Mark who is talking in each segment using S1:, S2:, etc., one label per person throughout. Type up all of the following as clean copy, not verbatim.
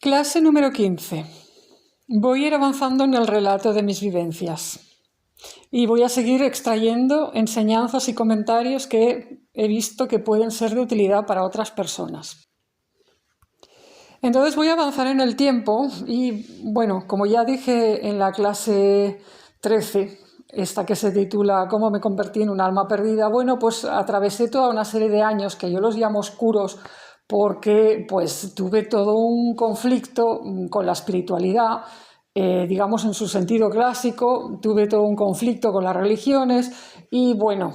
S1: Clase número 15. Voy a ir avanzando en el relato de mis vivencias y voy a seguir extrayendo enseñanzas y comentarios que he visto que pueden ser de utilidad para otras personas. Entonces voy a avanzar en el tiempo y, bueno, como ya dije en la clase 13, esta que se titula ¿Cómo me convertí en un alma perdida? Bueno, pues atravesé toda una serie de años que yo los llamo oscuros porque pues tuve todo un conflicto con la espiritualidad, digamos en su sentido clásico, tuve todo un conflicto con las religiones y bueno,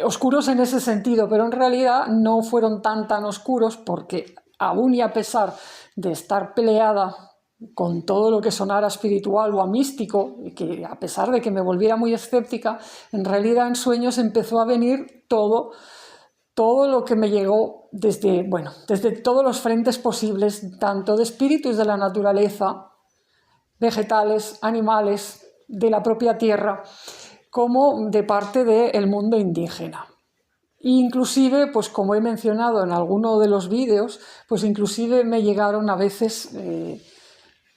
S1: oscuros en ese sentido, pero en realidad no fueron tan oscuros porque aún y a pesar de estar peleada con todo lo que sonara espiritual o a místico, que a pesar de que me volviera muy escéptica, en realidad en sueños empezó a venir todo lo que me llegó desde todos los frentes posibles, tanto de espíritus de la naturaleza, vegetales, animales, de la propia tierra, como de parte del mundo indígena. Inclusive, pues como he mencionado en alguno de los vídeos, pues inclusive me llegaron a veces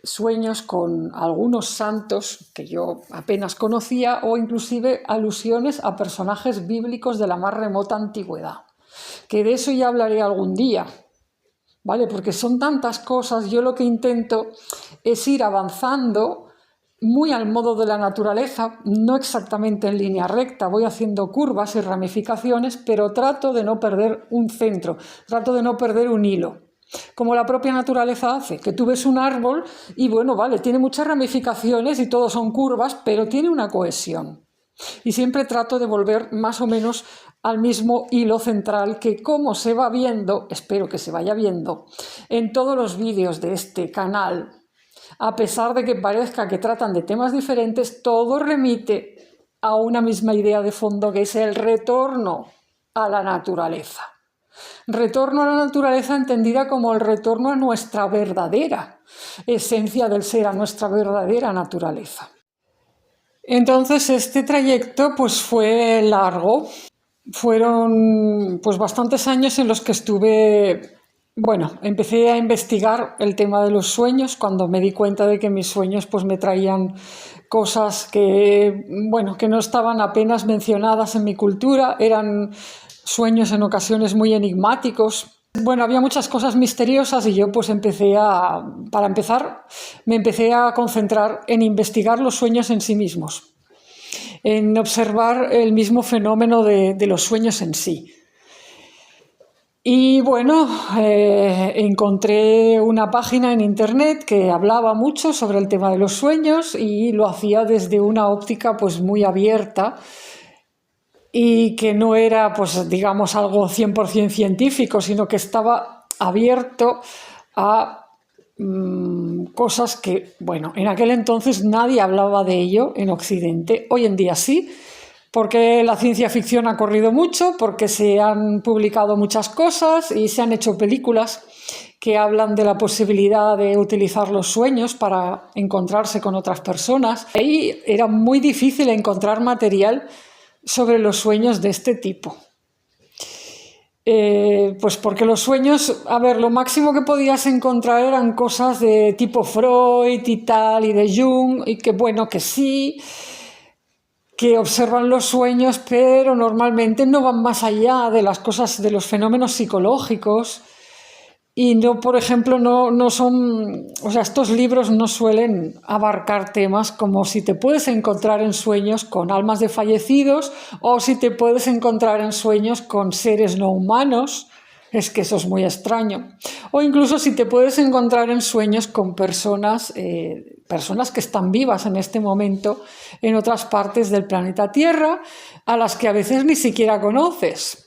S1: sueños con algunos santos que yo apenas conocía o inclusive alusiones a personajes bíblicos de la más remota antigüedad, que de eso ya hablaré algún día, ¿vale? Porque son tantas cosas, yo lo que intento es ir avanzando muy al modo de la naturaleza, no exactamente en línea recta, voy haciendo curvas y ramificaciones, pero trato de no perder un centro, trato de no perder un hilo. Como la propia naturaleza hace, que tú ves un árbol y bueno, vale, tiene muchas ramificaciones y todos son curvas, pero tiene una cohesión. Y siempre trato de volver más o menos al mismo hilo central que, como se va viendo, espero que se vaya viendo, en todos los vídeos de este canal, a pesar de que parezca que tratan de temas diferentes, todo remite a una misma idea de fondo, que es el retorno a la naturaleza. Retorno a la naturaleza entendida como el retorno a nuestra verdadera esencia del ser, a nuestra verdadera naturaleza. Entonces este trayecto pues fue largo, fueron pues bastantes años en los que estuve, bueno, empecé a investigar el tema de los sueños cuando me di cuenta de que mis sueños pues me traían cosas que, bueno, que no estaban apenas mencionadas en mi cultura, eran sueños en ocasiones muy enigmáticos. Bueno, había muchas cosas misteriosas y yo pues para empezar, me empecé a concentrar en investigar los sueños en sí mismos, en observar el mismo fenómeno de los sueños en sí. Y bueno, encontré una página en internet que hablaba mucho sobre el tema de los sueños y lo hacía desde una óptica pues muy abierta, y que no era, pues digamos, algo 100% científico, sino que estaba abierto a cosas que, bueno, en aquel entonces nadie hablaba de ello en Occidente. Hoy en día sí, porque la ciencia ficción ha corrido mucho, porque se han publicado muchas cosas y se han hecho películas que hablan de la posibilidad de utilizar los sueños para encontrarse con otras personas. Ahí era muy difícil encontrar material sobre los sueños de este tipo. Pues porque los sueños, a ver, lo máximo que podías encontrar eran cosas de tipo Freud y tal, y de Jung, y que bueno, que sí, que observan los sueños, pero normalmente no van más allá de las cosas, de los fenómenos psicológicos. Y no, por ejemplo, no son, o sea, estos libros no suelen abarcar temas como si te puedes encontrar en sueños con almas de fallecidos o si te puedes encontrar en sueños con seres no humanos, es que eso es muy extraño. O incluso si te puedes encontrar en sueños con personas que están vivas en este momento en otras partes del planeta Tierra, a las que a veces ni siquiera conoces.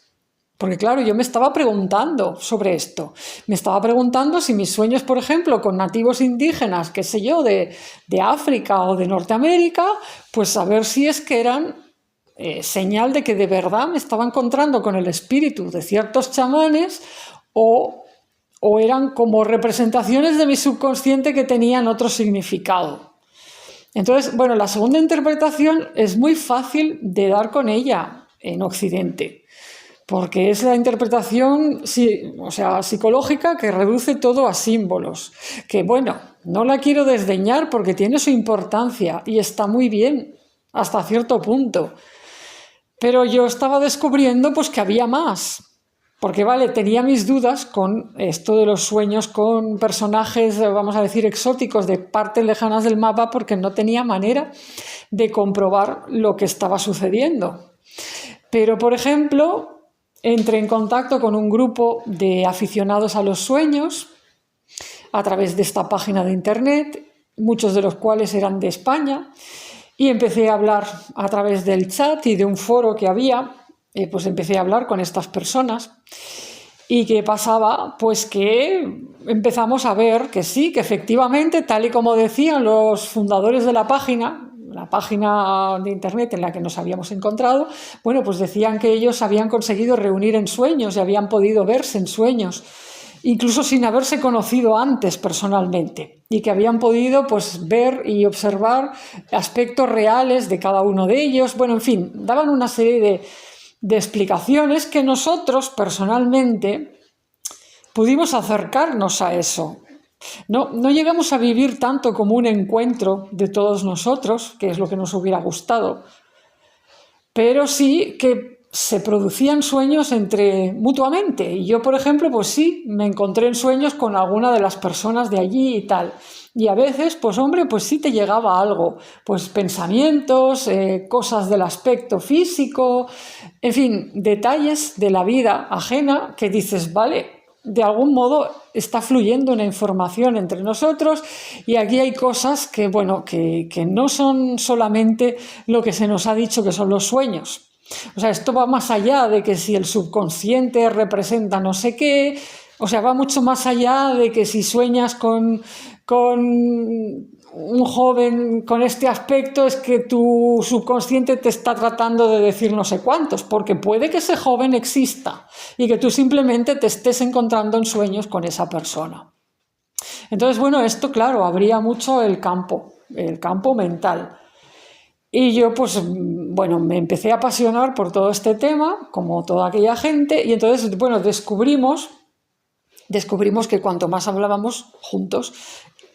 S1: Porque claro, yo me estaba preguntando sobre esto. Me estaba preguntando si mis sueños, por ejemplo, con nativos indígenas, qué sé yo, de África o de Norteamérica, pues a ver si es que eran señal de que de verdad me estaba encontrando con el espíritu de ciertos chamanes o eran como representaciones de mi subconsciente que tenían otro significado. Entonces, bueno, la segunda interpretación es muy fácil de dar con ella en Occidente, porque es la interpretación o sea, psicológica que reduce todo a símbolos, que bueno, no la quiero desdeñar porque tiene su importancia y está muy bien hasta cierto punto, pero yo estaba descubriendo pues que había más. Porque, vale, tenía mis dudas con esto de los sueños con personajes, vamos a decir, exóticos de partes lejanas del mapa, porque no tenía manera de comprobar lo que estaba sucediendo. Pero, por ejemplo, entré en contacto con un grupo de aficionados a los sueños a través de esta página de internet, muchos de los cuales eran de España, y empecé a hablar a través del chat y de un foro que había. Pues empecé a hablar con estas personas y ¿qué pasaba? Pues que empezamos a ver que sí, que efectivamente, tal y como decían los fundadores de la página de internet en la que nos habíamos encontrado, bueno, pues decían que ellos habían conseguido reunir en sueños y habían podido verse en sueños, incluso sin haberse conocido antes personalmente, y que habían podido pues ver y observar aspectos reales de cada uno de ellos. Bueno, en fin, daban una serie de explicaciones que nosotros personalmente pudimos acercarnos a eso. No llegamos a vivir tanto como un encuentro de todos nosotros, que es lo que nos hubiera gustado, pero sí que se producían sueños mutuamente. Y yo, por ejemplo, pues sí, me encontré en sueños con alguna de las personas de allí y tal. Y a veces, pues hombre, pues sí te llegaba algo, pues pensamientos, cosas del aspecto físico, en fin, detalles de la vida ajena que dices, vale, de algún modo está fluyendo una información entre nosotros y aquí hay cosas que, bueno, que no son solamente lo que se nos ha dicho que son los sueños. O sea, esto va más allá de que si el subconsciente representa no sé qué, o sea, va mucho más allá de que si sueñas con un joven con este aspecto es que tu subconsciente te está tratando de decir no sé cuántos, porque puede que ese joven exista y que tú simplemente te estés encontrando en sueños con esa persona. Entonces, bueno, esto, claro, abría mucho el campo mental. Y yo, pues, bueno, me empecé a apasionar por todo este tema, como toda aquella gente, y entonces, bueno, descubrimos que cuanto más hablábamos juntos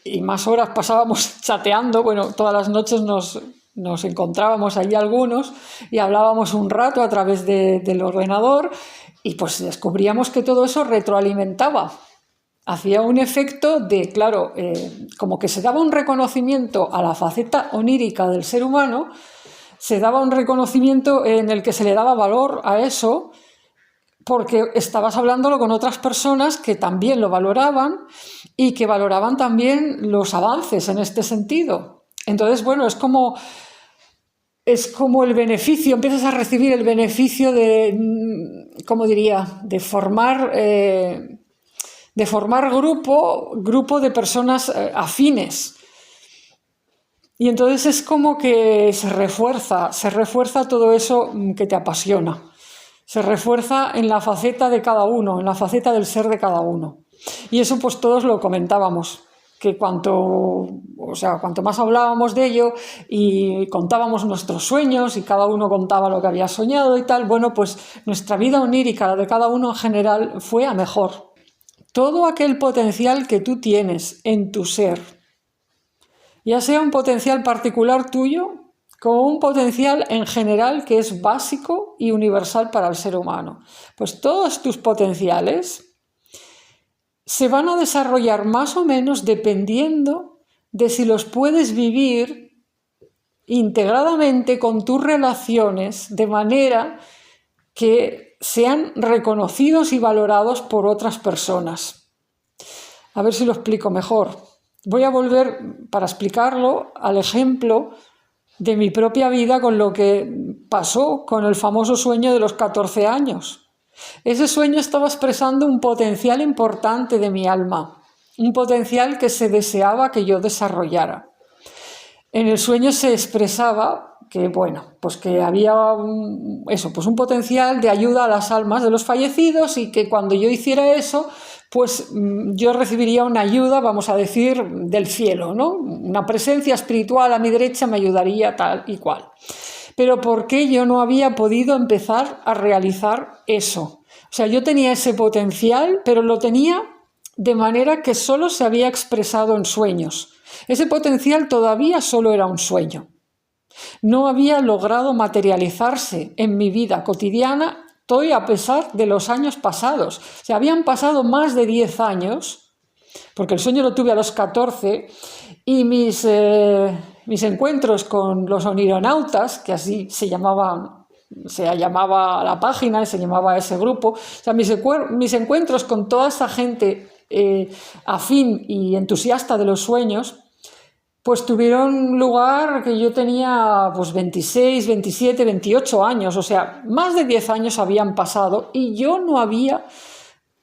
S1: y más horas pasábamos chateando, bueno, todas las noches nos encontrábamos allí algunos y hablábamos un rato a través del ordenador y pues descubríamos que todo eso retroalimentaba. Hacía un efecto de, claro, como que se daba un reconocimiento a la faceta onírica del ser humano, se daba un reconocimiento en el que se le daba valor a eso, porque estabas hablándolo con otras personas que también lo valoraban y que valoraban también los avances en este sentido. Entonces, bueno, es como el beneficio, empiezas a recibir el beneficio de, ¿cómo diría?, de formar grupo de personas afines. Y entonces es como que se refuerza todo eso que te apasiona. Se refuerza en la faceta de cada uno, en la faceta del ser de cada uno. Y eso pues todos lo comentábamos, que cuanto más hablábamos de ello y contábamos nuestros sueños y cada uno contaba lo que había soñado y tal, bueno, pues nuestra vida onírica, la de cada uno en general, fue a mejor. Todo aquel potencial que tú tienes en tu ser, ya sea un potencial particular tuyo, como un potencial en general que es básico y universal para el ser humano. Pues todos tus potenciales se van a desarrollar más o menos dependiendo de si los puedes vivir integradamente con tus relaciones de manera que sean reconocidos y valorados por otras personas. A ver si lo explico mejor. Voy a volver, para explicarlo, al ejemplo de mi propia vida con lo que pasó con el famoso sueño de los 14 años. Ese sueño estaba expresando un potencial importante de mi alma, un potencial que se deseaba que yo desarrollara. En el sueño se expresaba que, bueno, pues que había un potencial de ayuda a las almas de los fallecidos y que cuando yo hiciera eso, pues yo recibiría una ayuda, vamos a decir, del cielo, ¿no? Una presencia espiritual a mi derecha me ayudaría tal y cual. pero ¿por qué yo no había podido empezar a realizar eso? O sea, yo tenía ese potencial, pero lo tenía de manera que solo se había expresado en sueños. Ese potencial todavía solo era un sueño. No había logrado materializarse en mi vida cotidiana, a pesar de los años pasados. O sea, habían pasado más de 10 años, porque el sueño lo tuve a los 14, y mis encuentros con los onironautas, que así se llamaba la página y se llamaba ese grupo, o sea, mis encuentros con toda esa gente afín y entusiasta de los sueños, pues tuvieron lugar que yo tenía pues 26, 27, 28 años, o sea, más de 10 años habían pasado y yo no había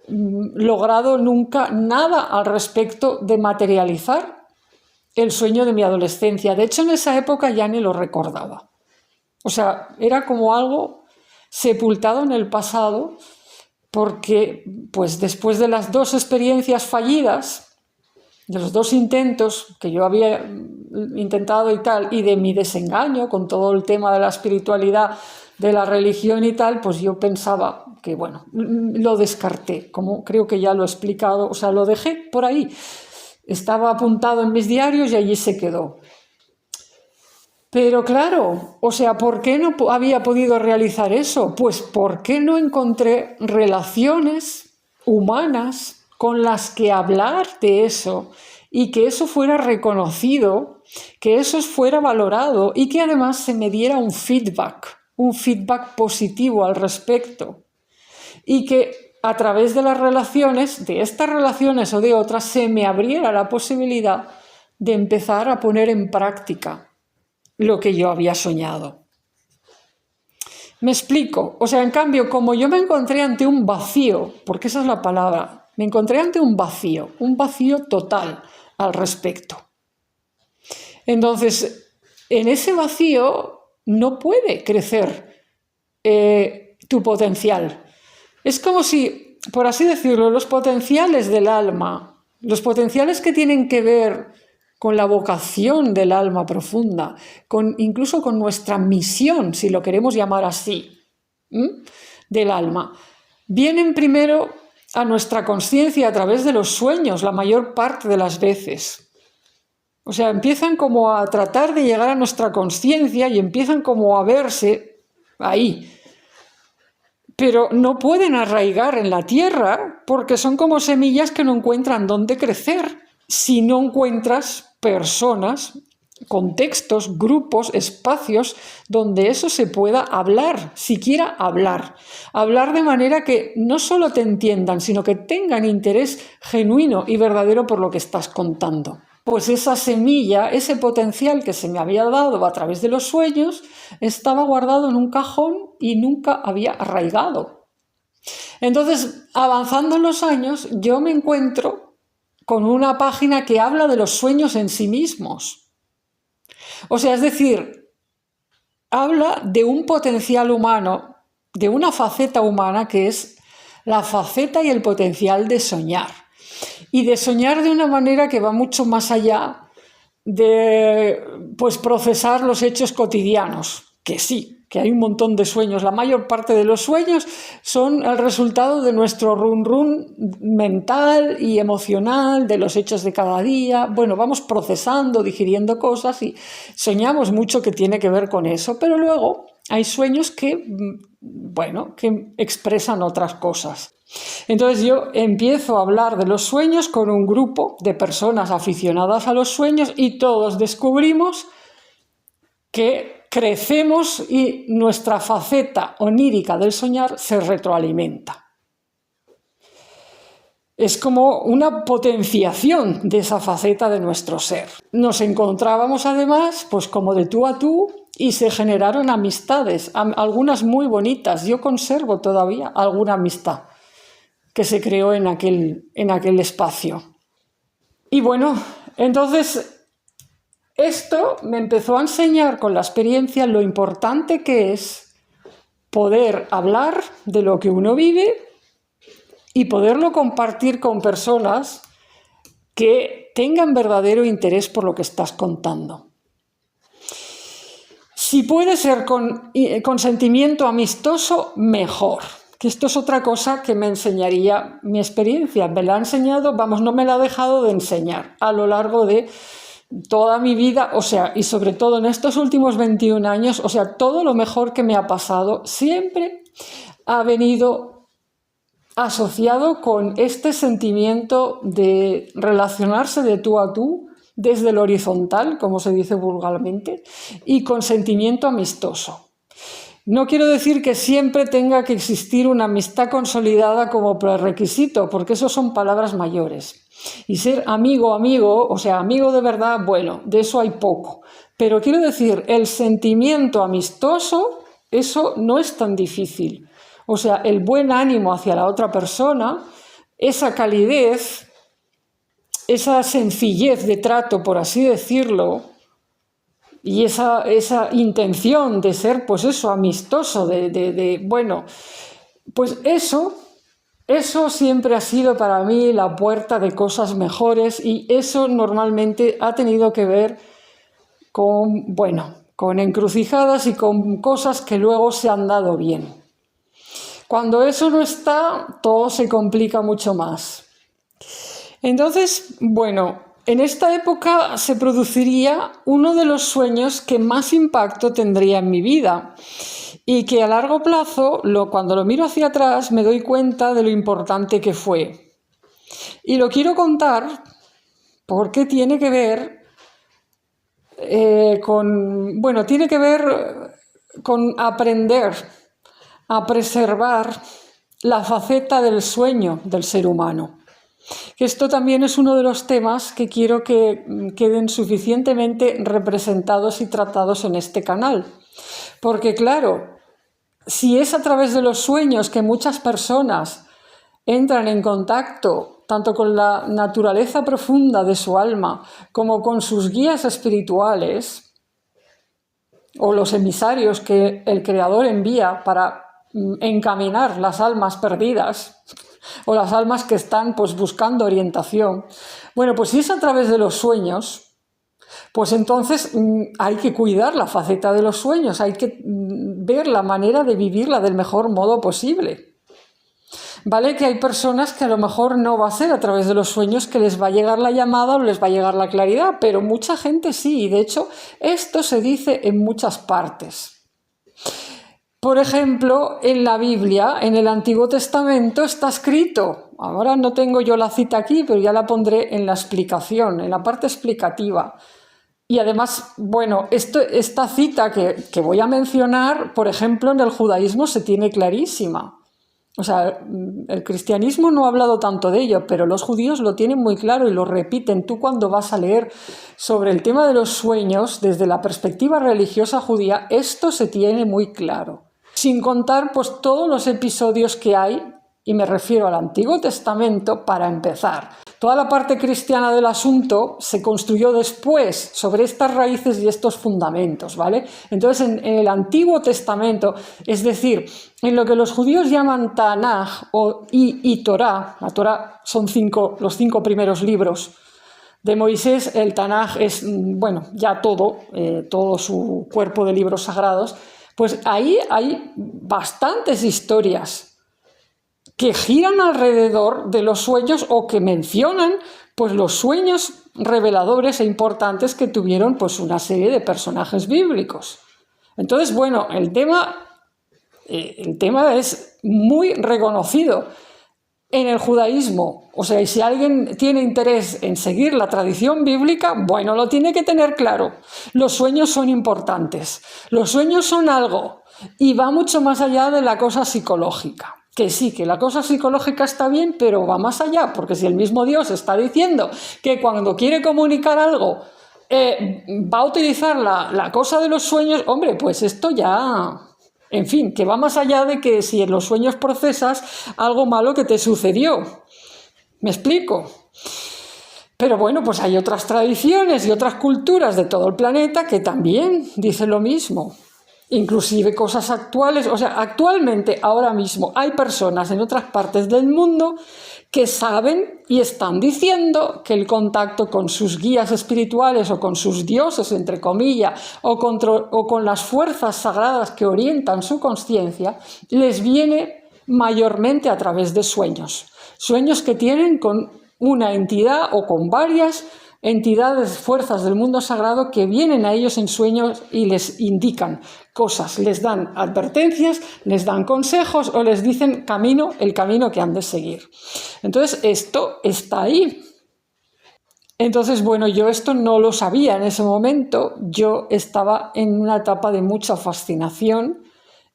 S1: logrado nunca nada al respecto de materializar el sueño de mi adolescencia. De hecho, en esa época ya ni lo recordaba. O sea, era como algo sepultado en el pasado porque, pues después de las 2 experiencias fallidas, de los 2 intentos que yo había intentado y tal, y de mi desengaño con todo el tema de la espiritualidad, de la religión y tal, pues yo pensaba que, bueno, lo descarté, como creo que ya lo he explicado, o sea, lo dejé por ahí. Estaba apuntado en mis diarios y allí se quedó. Pero claro, o sea, ¿por qué no había podido realizar eso? Pues porque no encontré relaciones humanas con las que hablar de eso y que eso fuera reconocido, que eso fuera valorado y que además se me diera un feedback positivo al respecto. Y que a través de las relaciones, de estas relaciones o de otras, se me abriera la posibilidad de empezar a poner en práctica lo que yo había soñado. Me explico. O sea, en cambio, como yo me encontré ante un vacío, porque esa es la palabra, me encontré ante un vacío total al respecto. Entonces, en ese vacío no puede crecer tu potencial. Es como si, por así decirlo, los potenciales del alma, los potenciales que tienen que ver con la vocación del alma profunda, incluso con nuestra misión, si lo queremos llamar así, del alma, vienen primero a nuestra conciencia a través de los sueños, la mayor parte de las veces. O sea, empiezan como a tratar de llegar a nuestra conciencia y empiezan como a verse ahí. Pero no pueden arraigar en la tierra porque son como semillas que no encuentran dónde crecer si no encuentras personas, contextos, grupos, espacios donde eso se pueda hablar, siquiera hablar. Hablar de manera que no solo te entiendan, sino que tengan interés genuino y verdadero por lo que estás contando. Pues esa semilla, ese potencial que se me había dado a través de los sueños, estaba guardado en un cajón y nunca había arraigado. Entonces, avanzando en los años, yo me encuentro con una página que habla de los sueños en sí mismos. O sea, es decir, habla de un potencial humano, de una faceta humana que es la faceta y el potencial de soñar. Y de soñar de una manera que va mucho más allá de pues, procesar los hechos cotidianos, que sí, que hay un montón de sueños. La mayor parte de los sueños son el resultado de nuestro run mental y emocional, de los hechos de cada día. Bueno, vamos procesando, digiriendo cosas y soñamos mucho que tiene que ver con eso, pero luego hay sueños que, bueno, que expresan otras cosas. Entonces yo empiezo a hablar de los sueños con un grupo de personas aficionadas a los sueños y todos descubrimos que crecemos y nuestra faceta onírica del soñar se retroalimenta. Es como una potenciación de esa faceta de nuestro ser. Nos encontrábamos además, pues como de tú a tú, y se generaron amistades, algunas muy bonitas. Yo conservo todavía alguna amistad que se creó en aquel espacio. Y bueno, entonces esto me empezó a enseñar con la experiencia lo importante que es poder hablar de lo que uno vive y poderlo compartir con personas que tengan verdadero interés por lo que estás contando. Si puede ser con sentimiento amistoso, mejor. Que esto es otra cosa que me enseñaría mi experiencia. Me la ha enseñado, vamos, no me la ha dejado de enseñar a lo largo de toda mi vida, o sea, y sobre todo en estos últimos 21 años, o sea, todo lo mejor que me ha pasado siempre ha venido asociado con este sentimiento de relacionarse de tú a tú, desde el horizontal, como se dice vulgarmente, y con sentimiento amistoso. No quiero decir que siempre tenga que existir una amistad consolidada como prerequisito, porque eso son palabras mayores. Y ser amigo, o sea, amigo de verdad, bueno, de eso hay poco. Pero quiero decir, el sentimiento amistoso, eso no es tan difícil. O sea, el buen ánimo hacia la otra persona, esa calidez, esa sencillez de trato, por así decirlo, y esa intención de ser, pues eso, amistoso, bueno, pues eso siempre ha sido para mí la puerta de cosas mejores, y eso normalmente ha tenido que ver con, bueno, con encrucijadas y con cosas que luego se han dado bien. Cuando eso no está, todo se complica mucho más. Entonces, bueno, en esta época se produciría uno de los sueños que más impacto tendría en mi vida y que a largo plazo, cuando lo miro hacia atrás, me doy cuenta de lo importante que fue. Y lo quiero contar porque tiene que ver tiene que ver con aprender a preservar la faceta del sueño del ser humano. Que esto también es uno de los temas que quiero que queden suficientemente representados y tratados en este canal. Porque claro, si es a través de los sueños que muchas personas entran en contacto tanto con la naturaleza profunda de su alma como con sus guías espirituales o los emisarios que el Creador envía para encaminar las almas perdidas o las almas que están pues buscando orientación. Bueno, pues si es a través de los sueños, pues entonces hay que cuidar la faceta de los sueños, hay que ver la manera de vivirla del mejor modo posible. Vale que hay personas que a lo mejor no va a ser a través de los sueños que les va a llegar la llamada o les va a llegar la claridad, pero mucha gente sí, y de hecho esto se dice en muchas partes. Por ejemplo, en la Biblia, en el Antiguo Testamento, está escrito, ahora no tengo yo la cita aquí, pero ya la pondré en la explicación, en la parte explicativa. Y además, bueno, esta cita que voy a mencionar, por ejemplo, en el judaísmo se tiene clarísima. O sea, el cristianismo no ha hablado tanto de ello, pero los judíos lo tienen muy claro y lo repiten. Tú cuando vas a leer sobre el tema de los sueños, desde la perspectiva religiosa judía, esto se tiene muy claro. Sin contar pues todos los episodios que hay, y me refiero al Antiguo Testamento para empezar. Toda la parte cristiana del asunto se construyó después sobre estas raíces y estos fundamentos, ¿vale? Entonces en el Antiguo Testamento, es decir, en lo que los judíos llaman Tanaj y Torá, la Torá son los 5 primeros libros de Moisés, el Tanaj es, bueno, ya todo su cuerpo de libros sagrados, pues ahí hay bastantes historias que giran alrededor de los sueños o que mencionan pues los sueños reveladores e importantes que tuvieron pues una serie de personajes bíblicos. Entonces, bueno, el tema es muy reconocido en el judaísmo. O sea, y si alguien tiene interés en seguir la tradición bíblica, bueno, lo tiene que tener claro. Los sueños son importantes. Los sueños son algo y va mucho más allá de la cosa psicológica. Que sí, que la cosa psicológica está bien, pero va más allá, porque si el mismo Dios está diciendo que cuando quiere comunicar algo va a utilizar la cosa de los sueños, hombre, pues esto ya... En fin, que va más allá de que si en los sueños procesas algo malo que te sucedió. ¿Me explico? Pero bueno, pues hay otras tradiciones y otras culturas de todo el planeta que también dicen lo mismo. inclusive cosas actuales. O sea, actualmente, ahora mismo, hay personas en otras partes del mundo que saben y están diciendo que el contacto con sus guías espirituales o con sus dioses, entre comillas, o con las fuerzas sagradas que orientan su consciencia, les viene mayormente a través de sueños. Sueños que tienen con una entidad o con varias entidades, fuerzas del mundo sagrado que vienen a ellos en sueños y les indican cosas, les dan advertencias, les dan consejos o les dicen el camino que han de seguir. Entonces, esto está ahí. Entonces, bueno, yo esto no lo sabía en ese momento. Yo estaba en una etapa de mucha fascinación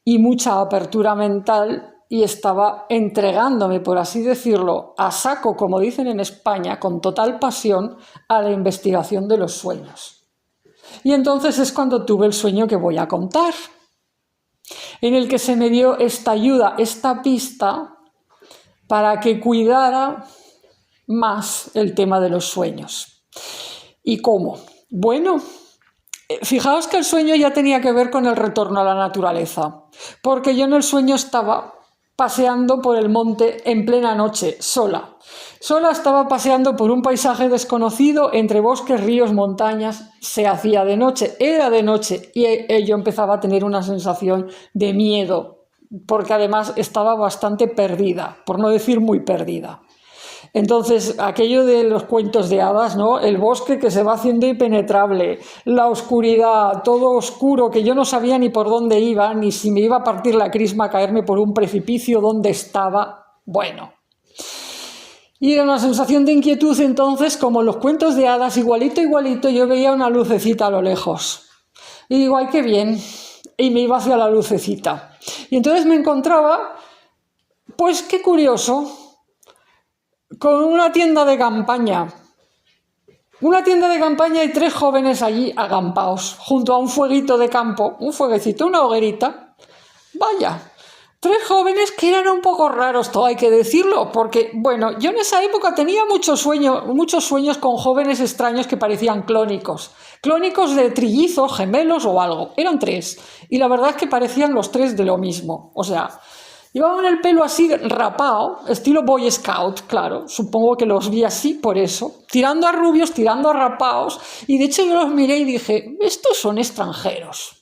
S1: y mucha apertura mental y estaba entregándome, por así decirlo, a saco, como dicen en España, con total pasión a la investigación de los sueños. Y entonces es cuando tuve el sueño que voy a contar, en el que se me dio esta ayuda, esta pista, para que cuidara más el tema de los sueños. ¿Y cómo? Bueno, fijaos que el sueño ya tenía que ver con el retorno a la naturaleza, porque yo en el sueño estaba paseando por el monte en plena noche, sola. Sola estaba paseando por un paisaje desconocido entre bosques, ríos, montañas. Se hacía de noche, era de noche, y yo empezaba a tener una sensación de miedo, porque además estaba bastante perdida, por no decir muy perdida. Entonces, aquello de los cuentos de hadas, ¿no? El bosque que se va haciendo impenetrable, la oscuridad, todo oscuro, que yo no sabía ni por dónde iba, ni si me iba a partir la crisma a caerme por un precipicio, dónde estaba. Bueno. Y era una sensación de inquietud, entonces, como en los cuentos de hadas, igualito, yo veía una lucecita a lo lejos. Y digo, ¡ay, qué bien! Y me iba hacia la lucecita. Y entonces me encontraba, pues qué curioso, con una tienda de campaña. Una tienda de campaña y 3 jóvenes allí agampaos, junto a un fueguito de campo, un fueguecito, una hoguerita. Vaya, 3 jóvenes que eran un poco raros, todo hay que decirlo, porque, bueno, yo en esa época tenía muchos sueños con jóvenes extraños que parecían clónicos de trillizos, gemelos o algo. Eran 3, y la verdad es que parecían los 3 de lo mismo, o sea, llevaban el pelo así rapado, estilo Boy Scout, claro, supongo que los vi así por eso, tirando a rubios, tirando a rapaos, y de hecho yo los miré y dije, estos son extranjeros.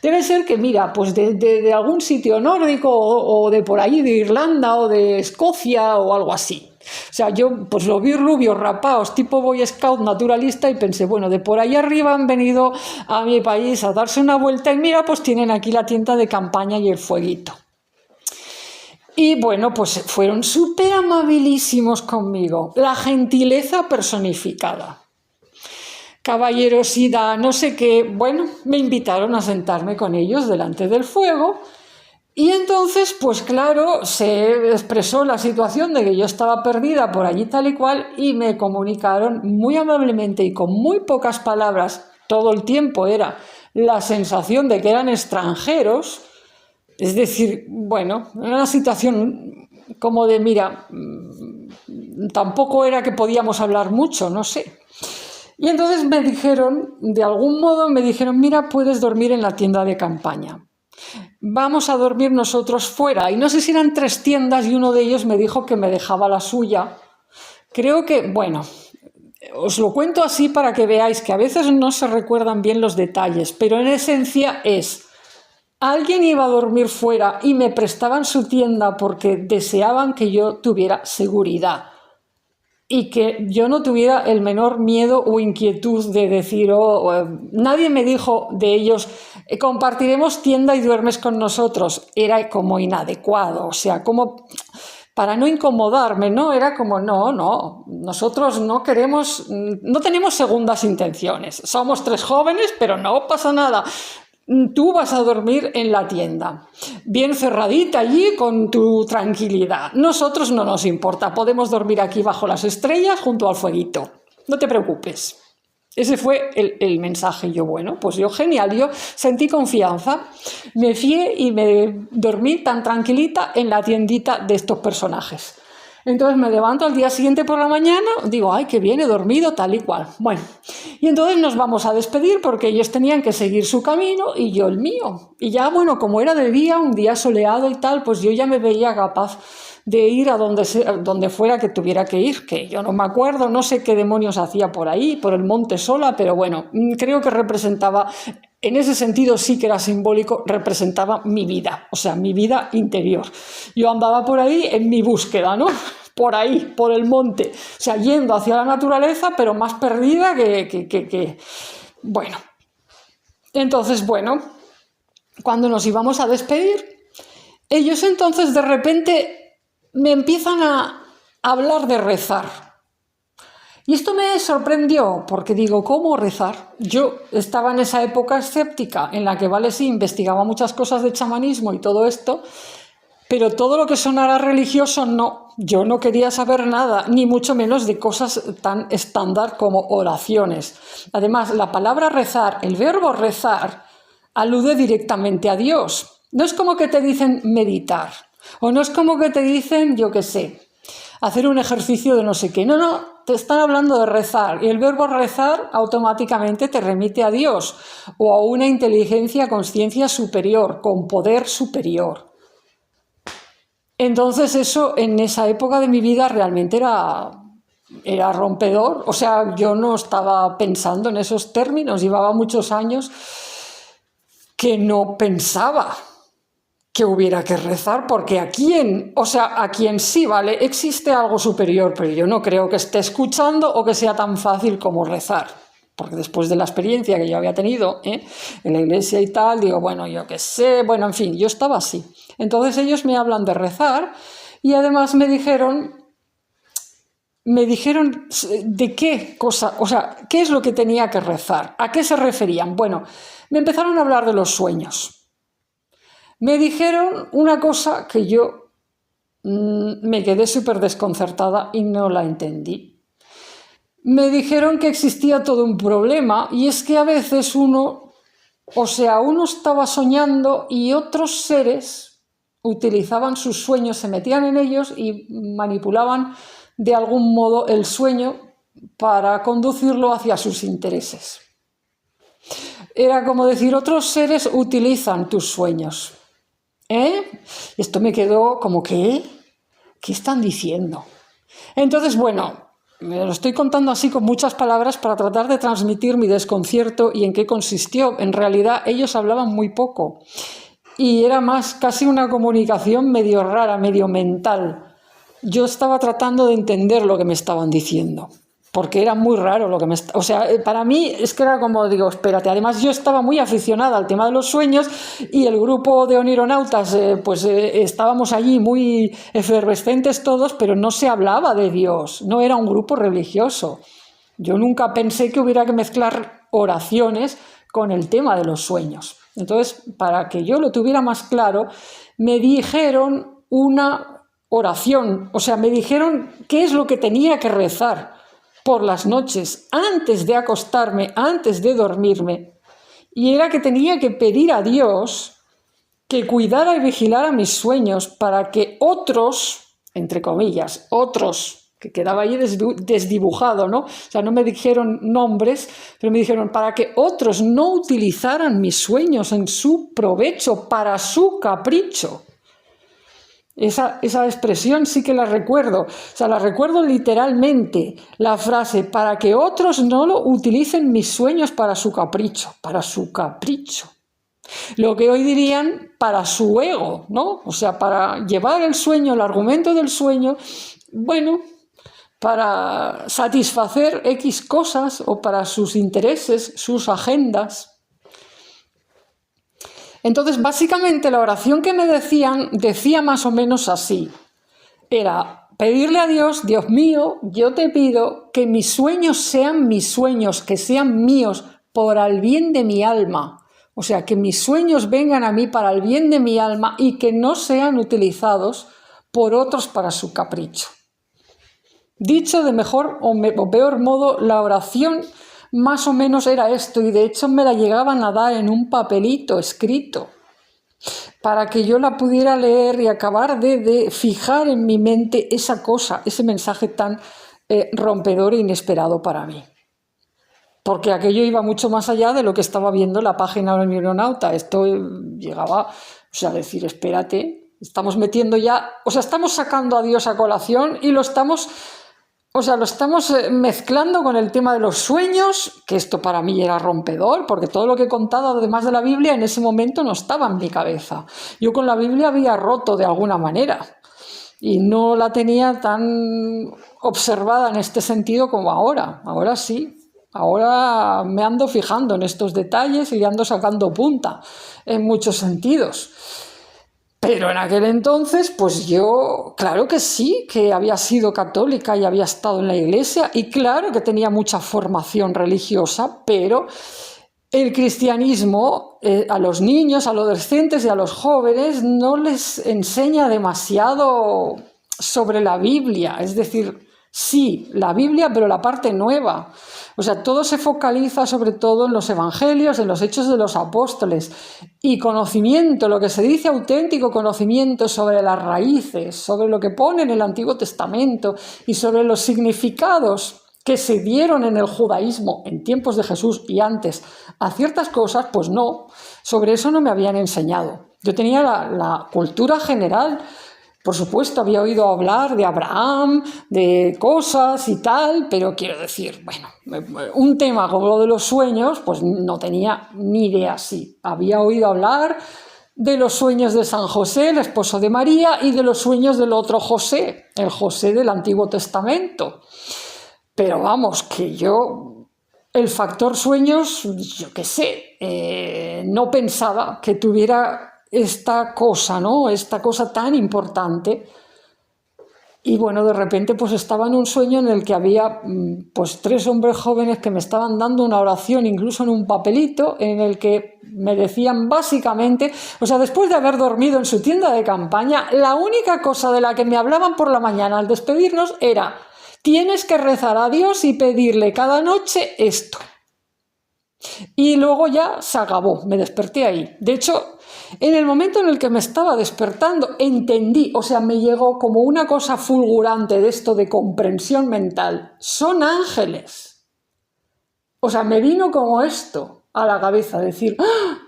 S1: Debe ser que, mira, pues de algún sitio nórdico o de por ahí, de Irlanda o de Escocia o algo así. O sea, yo pues lo vi rubios, rapaos, tipo Boy Scout naturalista y pensé, bueno, de por ahí arriba han venido a mi país a darse una vuelta y mira, pues tienen aquí la tienda de campaña y el fueguito. Y bueno, pues fueron súper amabilísimos conmigo, la gentileza personificada, caballerosidad, no sé qué. Bueno, me invitaron a sentarme con ellos delante del fuego y entonces, pues claro, se expresó la situación de que yo estaba perdida por allí tal y cual y me comunicaron muy amablemente y con muy pocas palabras, todo el tiempo era la sensación de que eran extranjeros. Es decir, bueno, era una situación como de, mira, tampoco era que podíamos hablar mucho, no sé. Y entonces me dijeron, de algún modo me dijeron, mira, puedes dormir en la tienda de campaña. Vamos a dormir nosotros fuera. Y no sé si eran 3 tiendas y uno de ellos me dijo que me dejaba la suya. Creo que, bueno, os lo cuento así para que veáis que a veces no se recuerdan bien los detalles, pero en esencia es... Alguien iba a dormir fuera y me prestaban su tienda porque deseaban que yo tuviera seguridad y que yo no tuviera el menor miedo o inquietud de decir, nadie me dijo de ellos, compartiremos tienda y duermes con nosotros. Era como inadecuado, o sea, como para no incomodarme, ¿no? Era como, no, nosotros no tenemos segundas intenciones. Somos 3 jóvenes, pero no pasa nada. Tú vas a dormir en la tienda, bien cerradita allí con tu tranquilidad. Nosotros no nos importa, podemos dormir aquí bajo las estrellas junto al fueguito. No te preocupes. Ese fue el mensaje. Yo, bueno, pues yo genial, yo sentí confianza, me fié y me dormí tan tranquilita en la tiendita de estos personajes. Entonces me levanto al día siguiente por la mañana, digo, ay, que bien, he dormido, tal y cual. Bueno, y entonces nos vamos a despedir porque ellos tenían que seguir su camino y yo el mío. Y ya, bueno, como era de día, un día soleado y tal, pues yo ya me veía capaz de ir a donde fuera que tuviera que ir, que yo no me acuerdo, no sé qué demonios hacía por ahí, por el monte sola, pero bueno, creo que representaba, en ese sentido sí que era simbólico, representaba mi vida, o sea, mi vida interior. Yo andaba por ahí en mi búsqueda, ¿no? Por ahí, por el monte, o sea, yendo hacia la naturaleza, pero más perdida que... Bueno, entonces, bueno, cuando nos íbamos a despedir, ellos entonces de repente me empiezan a hablar de rezar. Y esto me sorprendió, porque digo, ¿cómo rezar? Yo estaba en esa época escéptica, en la que, vale, sí, investigaba muchas cosas de chamanismo y todo esto, pero todo lo que sonara religioso, no. Yo no quería saber nada, ni mucho menos de cosas tan estándar como oraciones. Además, la palabra rezar, el verbo rezar, alude directamente a Dios. No es como que te dicen meditar, o no es como que te dicen, yo qué sé, hacer un ejercicio de no sé qué. No, no, te están hablando de rezar, y el verbo rezar automáticamente te remite a Dios, o a una inteligencia, conciencia superior, con poder superior. Entonces eso en esa época de mi vida realmente era rompedor, o sea, yo no estaba pensando en esos términos, llevaba muchos años que no pensaba que hubiera que rezar, porque a quién sí, vale, existe algo superior, pero yo no creo que esté escuchando o que sea tan fácil como rezar. Porque después de la experiencia que yo había tenido en la iglesia y tal, digo, bueno, yo qué sé, bueno, en fin, yo estaba así. Entonces ellos me hablan de rezar y además me dijeron de qué cosa, o sea, qué es lo que tenía que rezar, a qué se referían. Bueno, me empezaron a hablar de los sueños. Me dijeron una cosa que yo me quedé súper desconcertada y no la entendí. Me dijeron que existía todo un problema y es que a veces uno estaba soñando y otros seres utilizaban sus sueños, se metían en ellos y manipulaban de algún modo el sueño para conducirlo hacia sus intereses. Era como decir, otros seres utilizan tus sueños. Esto me quedó como, ¿qué están diciendo? Entonces, bueno, me lo estoy contando así con muchas palabras para tratar de transmitir mi desconcierto y en qué consistió. En realidad ellos hablaban muy poco y era más casi una comunicación medio rara, medio mental. Yo estaba tratando de entender lo que me estaban diciendo, porque era muy raro lo que o sea, para mí es que era como, digo, espérate, además yo estaba muy aficionada al tema de los sueños y el grupo de onironautas, estábamos allí muy efervescentes todos, pero no se hablaba de Dios, no era un grupo religioso. Yo nunca pensé que hubiera que mezclar oraciones con el tema de los sueños. Entonces, para que yo lo tuviera más claro, me dijeron una oración, o sea, me dijeron qué es lo que tenía que rezar por las noches, antes de acostarme, antes de dormirme, y era que tenía que pedir a Dios que cuidara y vigilara mis sueños para que otros, entre comillas, otros, que quedaba ahí desdibujado, ¿no? O sea, no me dijeron nombres, pero me dijeron para que otros no utilizaran mis sueños en su provecho, para su capricho. Esa expresión sí que la recuerdo, o sea, la recuerdo literalmente, la frase, para que otros no lo utilicen mis sueños para su capricho, para su capricho. Lo que hoy dirían para su ego, ¿no? O sea, para llevar el sueño, el argumento del sueño, bueno, para satisfacer X cosas o para sus intereses, sus agendas. Entonces, básicamente, la oración que me decían decía más o menos así. Era pedirle a Dios, Dios mío, yo te pido que mis sueños sean mis sueños, que sean míos por el bien de mi alma. O sea, que mis sueños vengan a mí para el bien de mi alma y que no sean utilizados por otros para su capricho. Dicho de mejor o peor modo, la oración más o menos era esto, y de hecho me la llegaban a dar en un papelito escrito. para que yo la pudiera leer y acabar de fijar en mi mente esa cosa, ese mensaje tan rompedor e inesperado para mí. Porque aquello iba mucho más allá de lo que estaba viendo en la página del Neuronauta. Esto llegaba, a decir, espérate, estamos metiendo ya, estamos sacando a Dios a colación y lo estamos mezclando con el tema de los sueños, que esto para mí era rompedor, porque todo lo que he contado además de la Biblia en ese momento no estaba en mi cabeza. Yo con la Biblia había roto de alguna manera y no la tenía tan observada en este sentido como ahora. Ahora sí. Ahora me ando fijando en estos detalles y ando sacando punta en muchos sentidos. Pero en aquel entonces, pues yo, claro que sí, que había sido católica y había estado en la iglesia y claro que tenía mucha formación religiosa, pero el cristianismo a los niños, a los adolescentes y a los jóvenes no les enseña demasiado sobre la Biblia, es decir, sí, la Biblia, pero la parte nueva. Todo se focaliza sobre todo en los evangelios, en los hechos de los apóstoles. Y conocimiento, lo que se dice auténtico conocimiento sobre las raíces, sobre lo que pone en el Antiguo Testamento y sobre los significados que se dieron en el judaísmo en tiempos de Jesús y antes a ciertas cosas, pues no, sobre eso no me habían enseñado. Yo tenía la cultura general. Por supuesto, había oído hablar de Abraham, de cosas y tal, pero quiero decir, bueno, un tema como lo de los sueños, pues no tenía ni idea. Sí, había oído hablar de los sueños de San José, el esposo de María, y de los sueños del otro José, el José del Antiguo Testamento. Pero vamos, que yo, el factor sueños, yo qué sé, no pensaba que tuviera esta cosa, ¿no? Esta cosa tan importante. Y bueno, de repente pues estaba en un sueño en el que había pues 3 hombres jóvenes que me estaban dando una oración, incluso en un papelito, en el que me decían básicamente, después de haber dormido en su tienda de campaña, la única cosa de la que me hablaban por la mañana al despedirnos era: tienes que rezar a Dios y pedirle cada noche esto. Y luego ya se acabó, me desperté ahí. De hecho, en el momento en el que me estaba despertando, entendí, me llegó como una cosa fulgurante de esto de comprensión mental. Son ángeles. Me vino como esto a la cabeza, decir, ¡ah!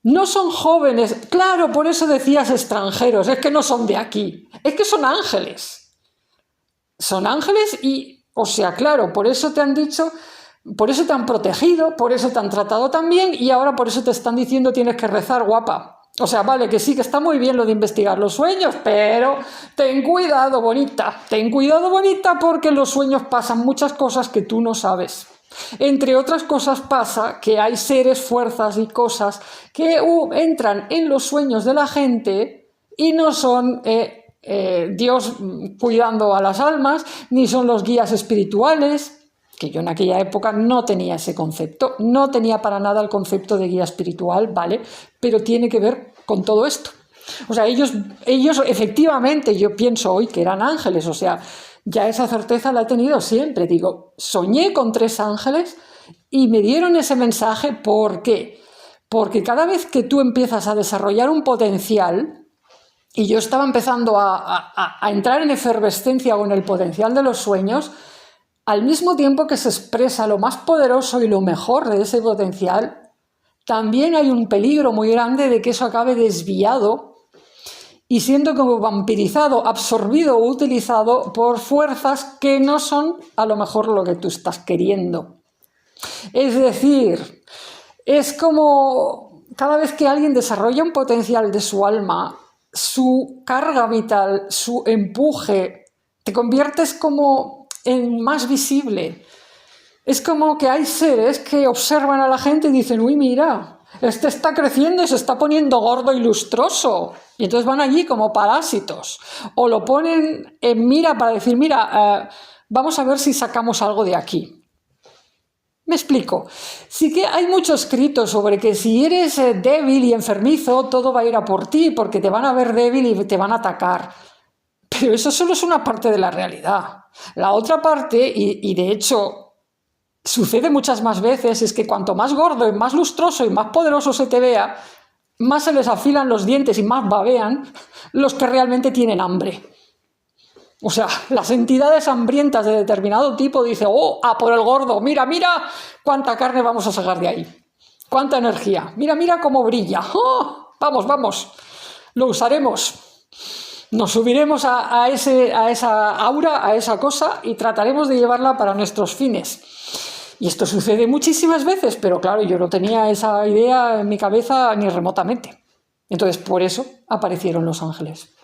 S1: No son jóvenes. Claro, por eso decías extranjeros, es que no son de aquí, es que son ángeles. Son ángeles y, claro, por eso te han dicho... Por eso te han protegido, por eso te han tratado tan bien y ahora por eso te están diciendo tienes que rezar, guapa. Vale, que sí, que está muy bien lo de investigar los sueños, pero ten cuidado, bonita, porque en los sueños pasan muchas cosas que tú no sabes. Entre otras cosas pasa que hay seres, fuerzas y cosas que entran en los sueños de la gente y no son... Dios cuidando a las almas, ni son los guías espirituales, que yo en aquella época no tenía ese concepto, no tenía para nada el concepto de guía espiritual, ¿vale? Pero tiene que ver con todo esto. Ellos efectivamente, yo pienso hoy que eran ángeles, ya esa certeza la he tenido siempre. Digo, soñé con 3 ángeles y me dieron ese mensaje. ¿Por qué? Porque cada vez que tú empiezas a desarrollar un potencial, y yo estaba empezando a entrar en efervescencia con el potencial de los sueños, al mismo tiempo que se expresa lo más poderoso y lo mejor de ese potencial, también hay un peligro muy grande de que eso acabe desviado y siendo como vampirizado, absorbido o utilizado por fuerzas que no son a lo mejor lo que tú estás queriendo. Es decir, es como cada vez que alguien desarrolla un potencial de su alma, su carga vital, su empuje, te conviertes como en más visible. Es como que hay seres que observan a la gente y dicen, uy, mira, este está creciendo y se está poniendo gordo y lustroso. Y entonces van allí como parásitos. O lo ponen en mira para decir, mira, vamos a ver si sacamos algo de aquí. Me explico. Sí que hay mucho escrito sobre que si eres débil y enfermizo, todo va a ir a por ti porque te van a ver débil y te van a atacar. Pero eso solo es una parte de la realidad. La otra parte, y de hecho sucede muchas más veces, es que cuanto más gordo y más lustroso y más poderoso se te vea, más se les afilan los dientes y más babean los que realmente tienen hambre. O sea, las entidades hambrientas de determinado tipo dicen, oh, a por el gordo, mira, mira cuánta carne vamos a sacar de ahí, cuánta energía, mira, mira cómo brilla, oh, vamos, vamos, lo usaremos, nos subiremos a esa aura, a esa cosa y trataremos de llevarla para nuestros fines. Y esto sucede muchísimas veces, pero claro, yo no tenía esa idea en mi cabeza ni remotamente. Entonces, por eso aparecieron los ángeles.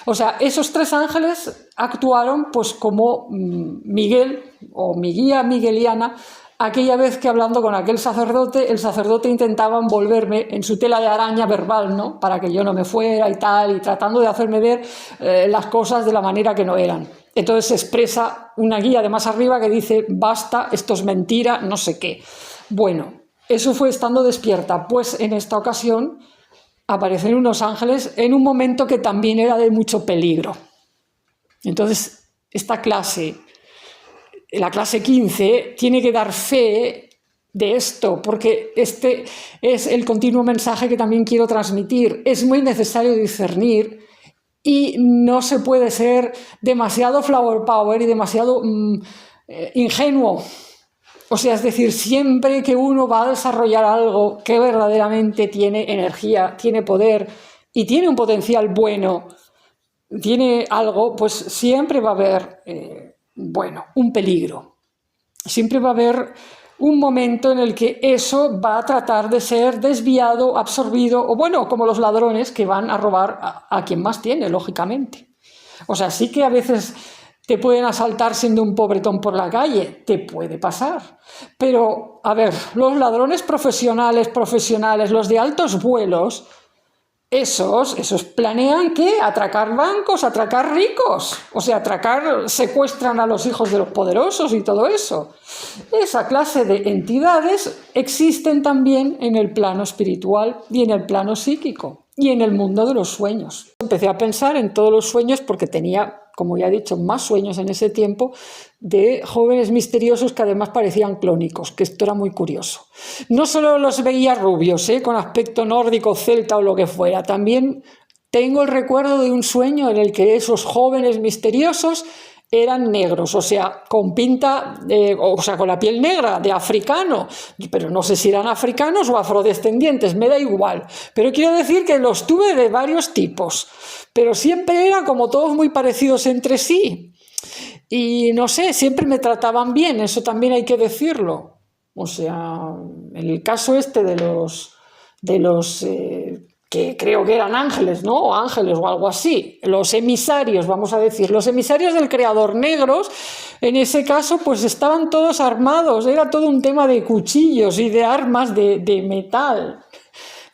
S1: O sea, esos 3 ángeles actuaron pues como Miguel o mi guía migueliana, aquella vez que hablando con aquel sacerdote, el sacerdote intentaba envolverme en su tela de araña verbal, ¿no? Para que yo no me fuera y tal, y tratando de hacerme ver las cosas de la manera que no eran. Entonces se expresa una guía de más arriba que dice, basta, esto es mentira, no sé qué. Bueno, eso fue estando despierta, pues en esta ocasión aparecen unos ángeles en un momento que también era de mucho peligro. Entonces, esta clase, la clase 15, tiene que dar fe de esto, porque este es el continuo mensaje que también quiero transmitir. Es muy necesario discernir y no se puede ser demasiado flower power y demasiado ingenuo. O sea, es decir, siempre que uno va a desarrollar algo que verdaderamente tiene energía, tiene poder y tiene un potencial bueno, tiene algo, pues siempre va a haber, un peligro. Siempre va a haber un momento en el que eso va a tratar de ser desviado, absorbido, o bueno, como los ladrones que van a robar a quien más tiene, lógicamente. O sea, sí que a veces te pueden asaltar siendo un pobretón por la calle, te puede pasar. Pero, a ver, los ladrones profesionales, los de altos vuelos, esos planean ¿qué? Atracar bancos, atracar ricos, o sea, secuestran a los hijos de los poderosos y todo eso. Esa clase de entidades existen también en el plano espiritual y en el plano psíquico y en el mundo de los sueños. Empecé a pensar en todos los sueños porque tenía, como ya he dicho, más sueños en ese tiempo de jóvenes misteriosos que además parecían clónicos, que esto era muy curioso. No solo los veía rubios, con aspecto nórdico, celta o lo que fuera, también tengo el recuerdo de un sueño en el que esos jóvenes misteriosos eran negros, o sea, con pinta, con la piel negra, de africano, pero no sé si eran africanos o afrodescendientes, me da igual, pero quiero decir que los tuve de varios tipos, pero siempre eran como todos muy parecidos entre sí, y no sé, siempre me trataban bien, eso también hay que decirlo, o sea, en el caso este de los que creo que eran ángeles, ¿no? O ángeles o algo así, los emisarios, vamos a decir, los emisarios del creador negros, en ese caso pues estaban todos armados, era todo un tema de cuchillos y de armas de metal,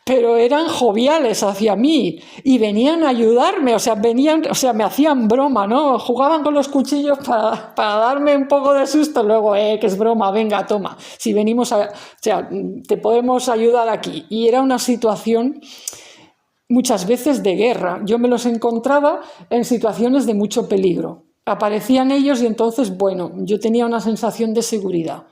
S1: pero eran joviales hacia mí y venían a ayudarme, o sea, me hacían broma, ¿no? Jugaban con los cuchillos para darme un poco de susto, luego, que es broma, venga, toma, si venimos te podemos ayudar aquí. Y era una situación muchas veces de guerra, yo me los encontraba en situaciones de mucho peligro, aparecían ellos y entonces, bueno, yo tenía una sensación de seguridad.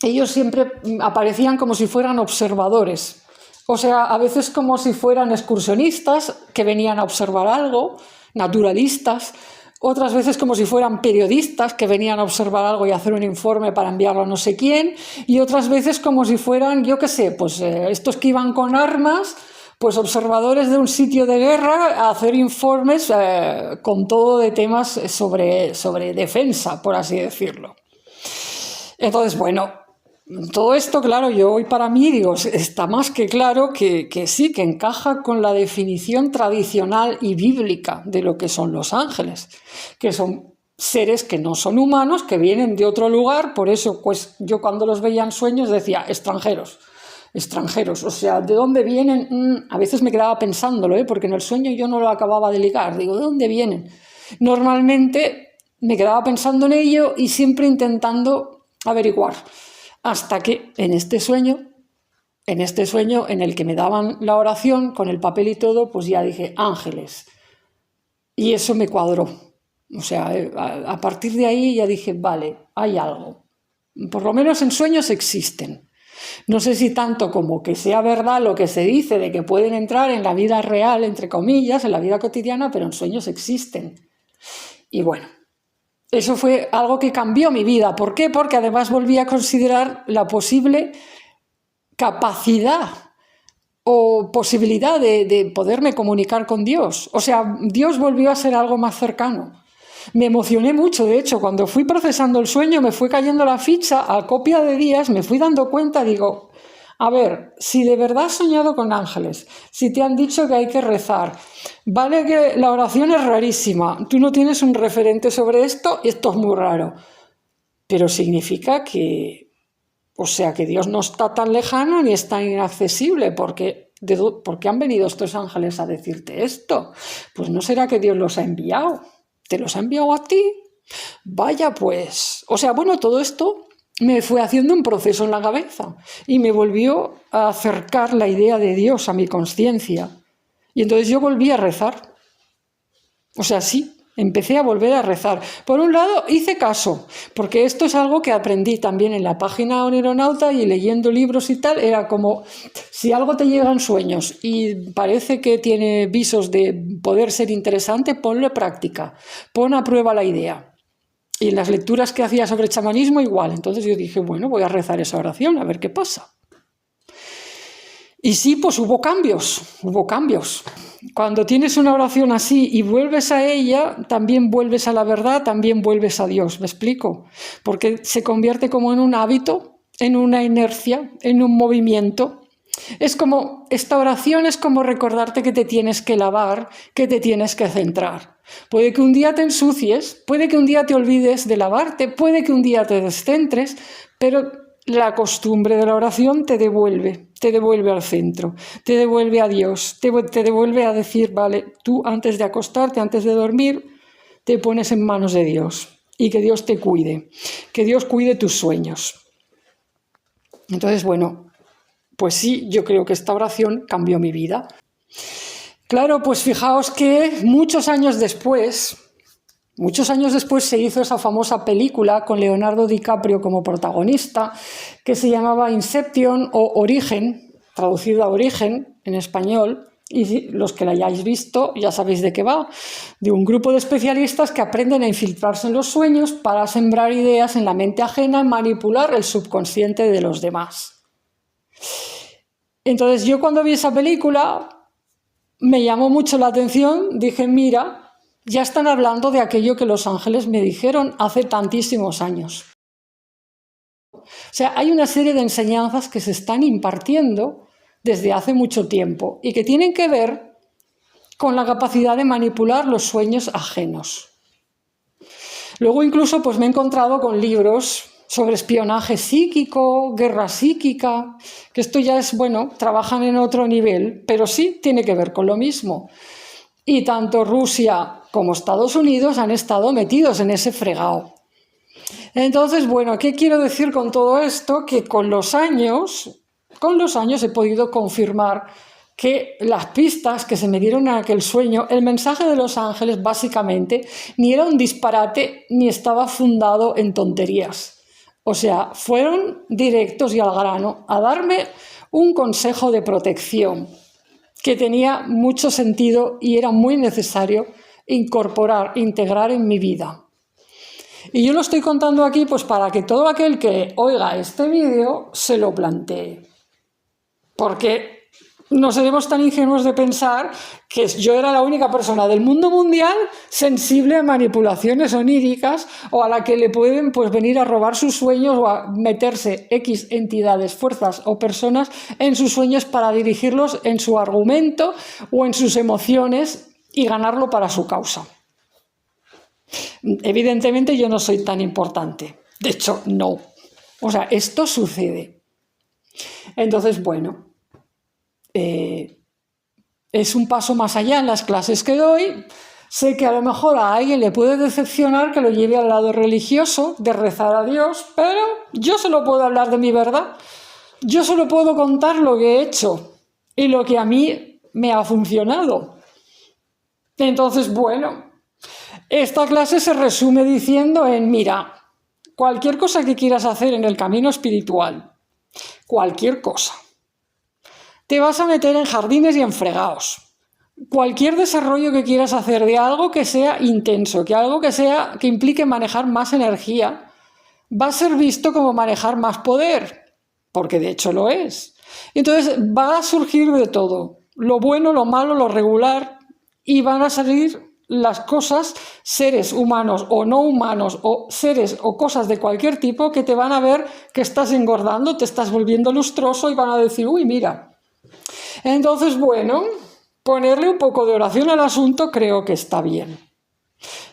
S1: Ellos siempre aparecían como si fueran observadores, o sea, a veces como si fueran excursionistas que venían a observar algo, naturalistas, otras veces como si fueran periodistas que venían a observar algo y hacer un informe para enviarlo a no sé quién, y otras veces como si fueran, yo qué sé, pues estos que iban con armas, pues observadores de un sitio de guerra a hacer informes con todo de temas sobre defensa, por así decirlo. Entonces, bueno, todo esto, claro, yo hoy para mí digo, está más que claro que sí, que encaja con la definición tradicional y bíblica de lo que son los ángeles, que son seres que no son humanos, que vienen de otro lugar, por eso pues yo cuando los veía en sueños decía extranjeros, o sea, ¿de dónde vienen? A veces me quedaba pensándolo, porque en el sueño yo no lo acababa de ligar, digo, ¿de dónde vienen? Normalmente me quedaba pensando en ello y siempre intentando averiguar, hasta que en este sueño en el que me daban la oración con el papel y todo, pues ya dije ángeles, y eso me cuadró, o sea, a partir de ahí ya dije, vale, hay algo, por lo menos en sueños existen. No sé si tanto como que sea verdad lo que se dice de que pueden entrar en la vida real, entre comillas, en la vida cotidiana, pero en sueños existen. Y bueno, eso fue algo que cambió mi vida. ¿Por qué? Porque además volví a considerar la posible capacidad o posibilidad de poderme comunicar con Dios. O sea, Dios volvió a ser algo más cercano. Me emocioné mucho, de hecho, cuando fui procesando el sueño, me fue cayendo la ficha, a copia de días, me fui dando cuenta, digo, a ver, si de verdad has soñado con ángeles, si te han dicho que hay que rezar, vale que la oración es rarísima, tú no tienes un referente sobre esto y esto es muy raro, pero significa que, o sea, que Dios no está tan lejano ni es tan inaccesible, porque ¿por qué han venido estos ángeles a decirte esto? Pues no será que Dios los ha enviado. ¿Te los ha enviado a ti? Vaya pues. O sea, bueno, todo esto me fue haciendo un proceso en la cabeza y me volvió a acercar la idea de Dios a mi conciencia. Y entonces yo volví a rezar. O sea, sí, empecé a volver a rezar. Por un lado, hice caso, porque esto es algo que aprendí también en la página Onironauta y leyendo libros y tal. Era como, si algo te llega en sueños y parece que tiene visos de poder ser interesante, ponlo en práctica, pon a prueba la idea. Y en las lecturas que hacía sobre chamanismo igual. Entonces yo dije, bueno, voy a rezar esa oración, a ver qué pasa. Y sí, pues hubo cambios. Cuando tienes una oración así y vuelves a ella, también vuelves a la verdad, también vuelves a Dios, ¿me explico? Porque se convierte como en un hábito, en una inercia, en un movimiento. Es como, esta oración es como recordarte que te tienes que lavar, que te tienes que centrar. Puede que un día te ensucies, puede que un día te olvides de lavarte, puede que un día te descentres, pero la costumbre de la oración te devuelve al centro, te devuelve a Dios, te devuelve a decir, vale, tú antes de acostarte, antes de dormir, te pones en manos de Dios y que Dios te cuide, que Dios cuide tus sueños. Entonces, bueno, pues sí, yo creo que esta oración cambió mi vida. Claro, pues fijaos que muchos años después se hizo esa famosa película con Leonardo DiCaprio como protagonista, que se llamaba Inception o Origen, traducida a Origen en español, y los que la hayáis visto ya sabéis de qué va, de un grupo de especialistas que aprenden a infiltrarse en los sueños para sembrar ideas en la mente ajena y manipular el subconsciente de los demás. Entonces yo cuando vi esa película me llamó mucho la atención, dije, mira, ya están hablando de aquello que los ángeles me dijeron hace tantísimos años. O sea, hay una serie de enseñanzas que se están impartiendo desde hace mucho tiempo y que tienen que ver con la capacidad de manipular los sueños ajenos. Luego incluso pues me he encontrado con libros sobre espionaje psíquico, guerra psíquica, que esto ya es, bueno, trabajan en otro nivel, pero sí tiene que ver con lo mismo. Y tanto Rusia como Estados Unidos han estado metidos en ese fregado. Entonces, bueno, ¿qué quiero decir con todo esto? Que con los años he podido confirmar que las pistas que se me dieron en aquel sueño, el mensaje de los ángeles básicamente ni era un disparate ni estaba fundado en tonterías. O sea, fueron directos y al grano a darme un consejo de protección que tenía mucho sentido y era muy necesario integrar en mi vida. Y yo lo estoy contando aquí pues para que todo aquel que oiga este vídeo se lo plantee. Porque no seremos tan ingenuos de pensar que yo era la única persona del mundo mundial sensible a manipulaciones oníricas o a la que le pueden pues venir a robar sus sueños o a meterse X entidades, fuerzas o personas en sus sueños para dirigirlos en su argumento o en sus emociones y ganarlo para su causa. Evidentemente yo no soy tan importante. De hecho, no. O sea, esto sucede. Entonces, bueno, es un paso más allá en las clases que doy. Sé que a lo mejor a alguien le puede decepcionar que lo lleve al lado religioso, de rezar a Dios, pero yo solo puedo hablar de mi verdad. Yo solo puedo contar lo que he hecho y lo que a mí me ha funcionado. Entonces, bueno, esta clase se resume diciendo mira, cualquier cosa que quieras hacer en el camino espiritual, cualquier cosa. Te vas a meter en jardines y en fregados. Cualquier desarrollo que quieras hacer de algo que sea intenso, que implique manejar más energía, va a ser visto como manejar más poder, porque de hecho lo es. Entonces va a surgir de todo, lo bueno, lo malo, lo regular, y van a salir las cosas, seres humanos o no humanos, o seres o cosas de cualquier tipo, que te van a ver que estás engordando, te estás volviendo lustroso y van a decir, uy, mira. Entonces, bueno, ponerle un poco de oración al asunto creo que está bien.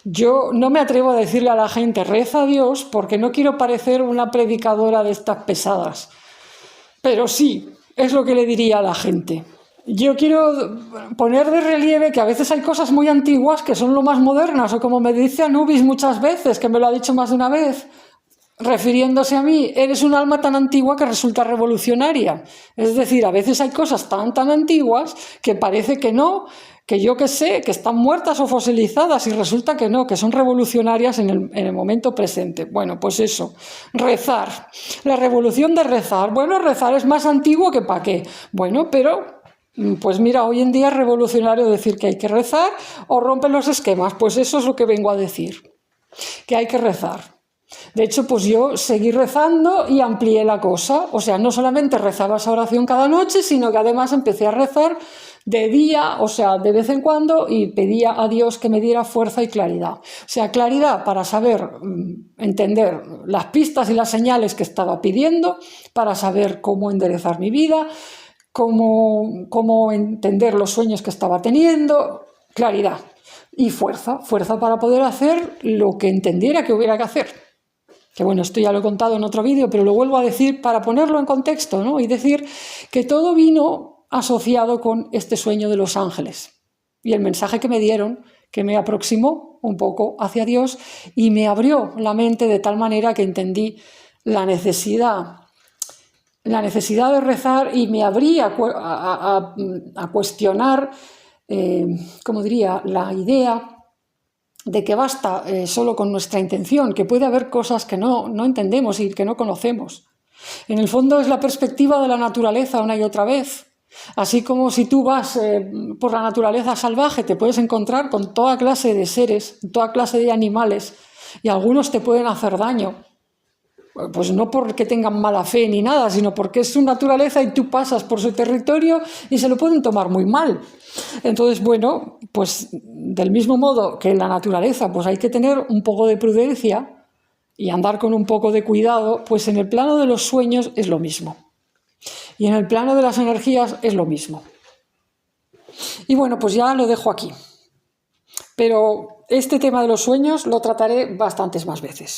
S1: Yo no me atrevo a decirle a la gente, reza a Dios, porque no quiero parecer una predicadora de estas pesadas. Pero sí, es lo que le diría a la gente. Yo quiero poner de relieve que a veces hay cosas muy antiguas que son lo más modernas, o como me dice Anubis muchas veces, que me lo ha dicho más de una vez, refiriéndose a mí, eres un alma tan antigua que resulta revolucionaria. Es decir, a veces hay cosas tan antiguas que parece que no, que yo que sé, que están muertas o fosilizadas, y resulta que no, que son revolucionarias en el momento presente. Bueno, pues eso, rezar. La revolución de rezar. Bueno, rezar es más antiguo que para qué. Bueno, pero pues mira, hoy en día es revolucionario decir que hay que rezar o rompen los esquemas. Pues eso es lo que vengo a decir, que hay que rezar. De hecho, pues yo seguí rezando y amplié la cosa. O sea, no solamente rezaba esa oración cada noche, sino que además empecé a rezar de día, o sea, de vez en cuando, y pedía a Dios que me diera fuerza y claridad. O sea, claridad para saber entender las pistas y las señales que estaba pidiendo, para saber cómo enderezar mi vida, cómo entender los sueños que estaba teniendo, claridad. Y fuerza para poder hacer lo que entendiera que hubiera que hacer. Que bueno, esto ya lo he contado en otro vídeo, pero lo vuelvo a decir para ponerlo en contexto, ¿no? Y decir que todo vino asociado con este sueño de los ángeles. Y el mensaje que me dieron, que me aproximó un poco hacia Dios y me abrió la mente de tal manera que entendí la necesidad de rezar, y me abrí a cuestionar, como diría, la idea de que basta solo con nuestra intención, que puede haber cosas que no entendemos y que no conocemos. En el fondo es la perspectiva de la naturaleza una y otra vez. Así como si tú vas por la naturaleza salvaje, te puedes encontrar con toda clase de seres, toda clase de animales, y algunos te pueden hacer daño. Pues no porque tengan mala fe ni nada, sino porque es su naturaleza y tú pasas por su territorio y se lo pueden tomar muy mal. Entonces, bueno, pues del mismo modo que en la naturaleza pues hay que tener un poco de prudencia y andar con un poco de cuidado, pues en el plano de los sueños es lo mismo. Y en el plano de las energías es lo mismo. Y bueno, pues ya lo dejo aquí. Pero este tema de los sueños lo trataré bastantes más veces.